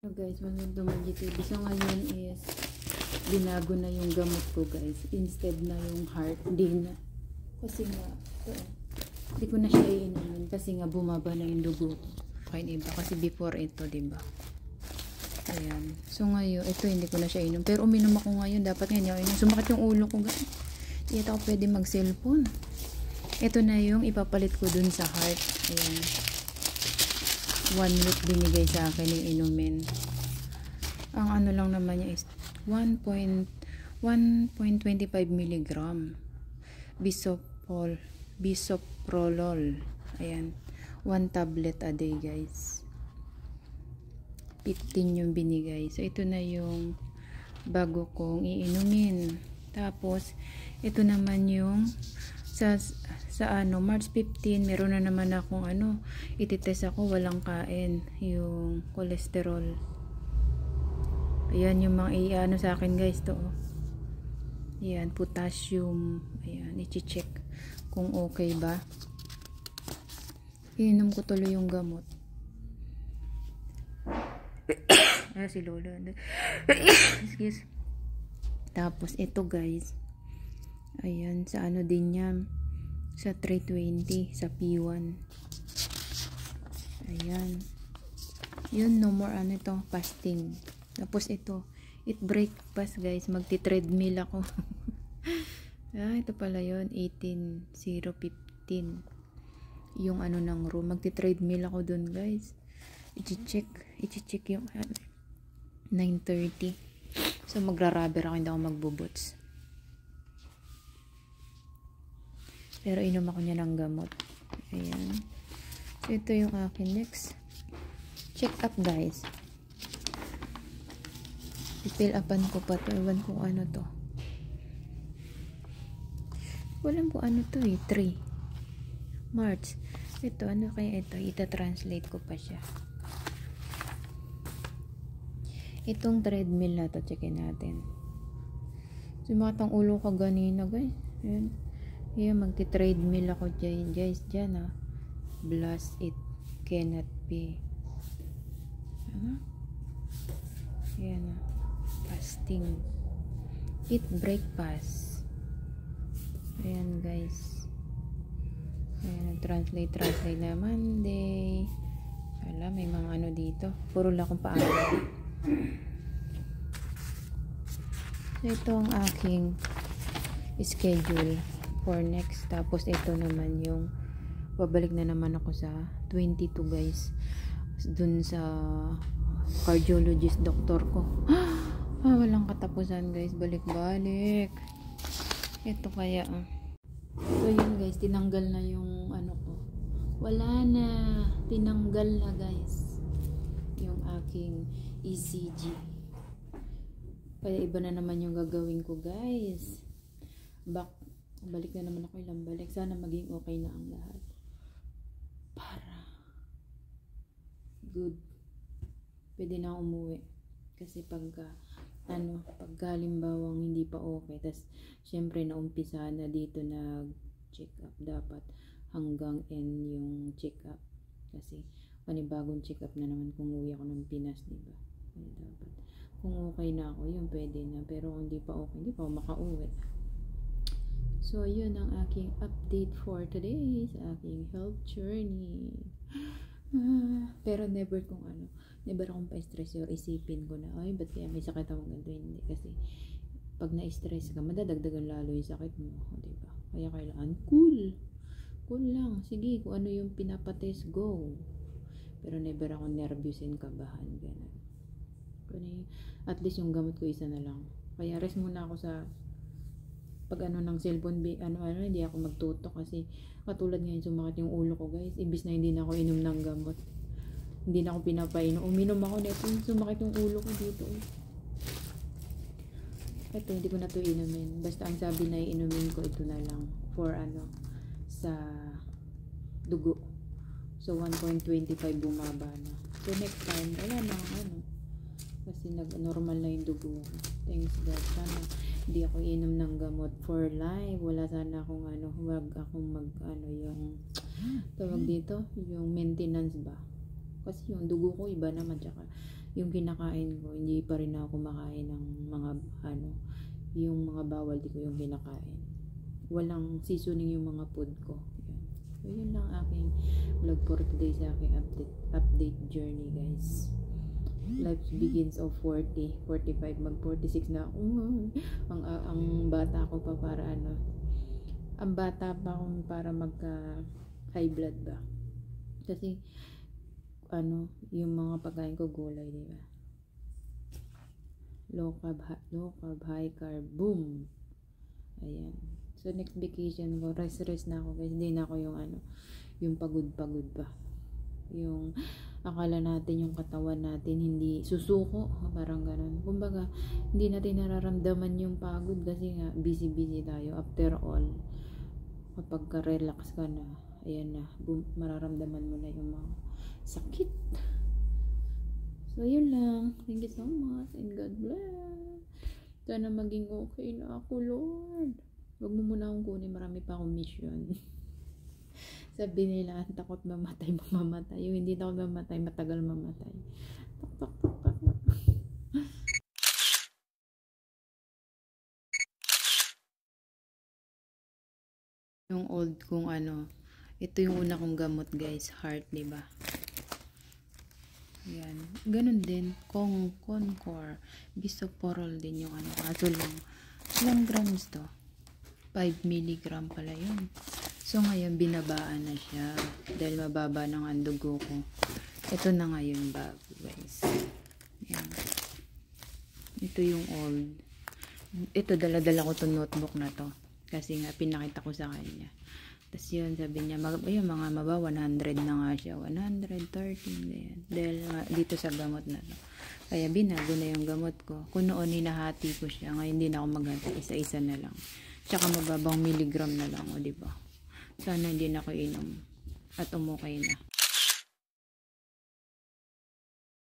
So guys, welcome to Margie TV. So ngayon is binago na yung gamot ko guys. Instead na yung heart, di na. Kasi nga, di ko na siya iinumin kasi nga bumaba na yung dugo ko. Kain iba kasi before ito, diba? Ayan. So ngayon, ito hindi ko na siya inom. Pero uminom ako ngayon, dapat nga inom. Sumakit yung ulo ko guys. Hindi ako pwede mag cellphone. Ito na yung ipapalit ko dun sa heart. Ayan. 1 week binigay sa akin yung inumin. Ang ano lang naman niya is 1.25 mg bisoprolol. Ayan. 1 tablet a day guys. 15 yung binigay. So ito na yung bago kong iinumin. Tapos ito naman yung sa March 15 meron na naman akong ititest ako, walang kain yung cholesterol. Ayan yung mga sa akin guys to. Ayan, potassium. Ayan, i-check kung okay ba. Ininom ko tuloy yung gamot. Si Lola. Excuse. Tapos ito guys. Ayan, sa din yan. Sa 320, sa P1. Ayan. Yun, no more fasting. Tapos ito, eat breakfast guys. Magti-treadmill ako. Ito pala yun, 18.015. Yung ng room. Magti-treadmill ako dun guys. I-check yung 9:30. So magra-rubber ako, hindi ako magbo-boots. Pero inom ako niya ng gamot. Ayan. So, ito yung akin next. Check up, guys. I-fill upan ko pa to. Ewan kung ano to. Walang kung ano to 3 March. Ito, ano kaya ito? Ita-translate ko pa siya. Itong treadmill na to, checkin natin. Sumakit ang ulo ko ganina, guys. Ayan. Ayan, magti-treadmill ako dyan, guys. Dyan, blast it cannot be. Ayan, fasting. Eat breakfast. Ayan, guys. Ayan, translate na Monday. Wala, may mga dito. Puro lang kung paano. So, ito ang aking schedule for next. Tapos ito naman yung babalik na naman ako sa 22 guys, dun sa cardiologist doctor ko. Walang katapusan guys, balik-balik. Ito kaya so yun guys, tinanggal na yung ko, wala na, tinanggal na guys yung aking ECG. Kaya iba na naman yung gagawin ko guys. Balik na naman ako, ilang balik. Sana maging okay na ang lahat. Para good. Pwede na umuwi. Kasi pagka halimbawang hindi pa okay, tas syempre naumpisa na dito nag-check up, dapat hanggang end yung check up. Kasi panibagong check up na naman kung uwi ako ng Pinas, diba? Kaya dapat kung okay na ako, yun pwede na. Pero kung hindi pa okay, hindi pa ako makauwi. So, yun ang aking update for today sa aking health journey. Pero never akong pa-stress or isipin ko na, ay, ba't kaya may sakit ako ganito? Hindi. Kasi, pag na-stress ka, madadagdagan lalo yung sakit mo. Diba? Kaya kailangan, cool lang. Sige, kung ano yung pinapatest, go. Pero never ako nervous and kabahan. Ganun. At least yung gamot ko isa na lang. Kaya rest muna ako sa pag ng cellphone, hindi ako magtutok kasi katulad ngayon sumakit yung ulo ko guys, ibis na hindi na ako inom ng gamot, hindi na ako pinapainom, uminom ako nito, sumakit yung ulo ko dito. Ito hindi ko na to inumin, basta ang sabi na inumin ko ito na lang for sa dugo. So 1.25 bumaba na. So next time wala na kasi normal na yung dugo. Thanks God. Sana hindi ako inom ng gamot for life. Wala sana akong wag akong yung tawag dito, yung maintenance ba. Kasi yung dugo ko iba naman, tsaka yung kinakain ko, hindi pa rin ako kumakain ng mga yung mga bawal, di ko yung kinakain. Walang seasoning yung mga food ko. Yan. So yun lang aking vlog for today sa aking update journey, guys. Life begins of 40, 45, mag 46 na ako. Ang bata ko pa para ang bata pa ako para magka high blood ba. Kasi yung mga pagkain ko gulay, di ba? Low carb, high carb, boom. Ayan. So next vacation ko, rest na ako, guys. Hindi na ako yung pagod ba. Yung akala natin yung katawan natin hindi susuko, parang ganun. Kumbaga, hindi natin nararamdaman yung pagod kasi nga busy tayo. After all, kapag ka-relax ka na, ayan na, mararamdaman mo na yung mga sakit. So yun lang. Thank you so much and God bless. Sana maging okay na ako, Lord. Huwag mo muna akong kunin, marami pa akong mission. Sabi nila, takot mamatay, mamamatay. Yung hindi takot mamatay, matagal mamatay. Tak. Yung old kong ito yung una kong gamot, guys, heart, diba? Yan. Ganun din, Concor, bisoprolol din yung kaso lang, ilang grams to? 5 milligram pala yun. So ngayon binabaan na siya dahil mababa ng ang dugo ko. Ito na ngayon bago, guys. Yan. Ito yung old. Ito dala-dala ko tong notebook na to kasi nga pinakita ko sa kanya. Tapos yun, sabi niya, yung mga maba 100 na nga siya, 113 ganyan. Dahil dito sa gamot na to. Kaya binago na yung gamot ko. Kung noon hinahati ko siya, ngayon hindi na ako maghati, isa-isa na lang. Tsaka mababang milligram na lang, o diba? Sana hindi na ako inom at umukay na.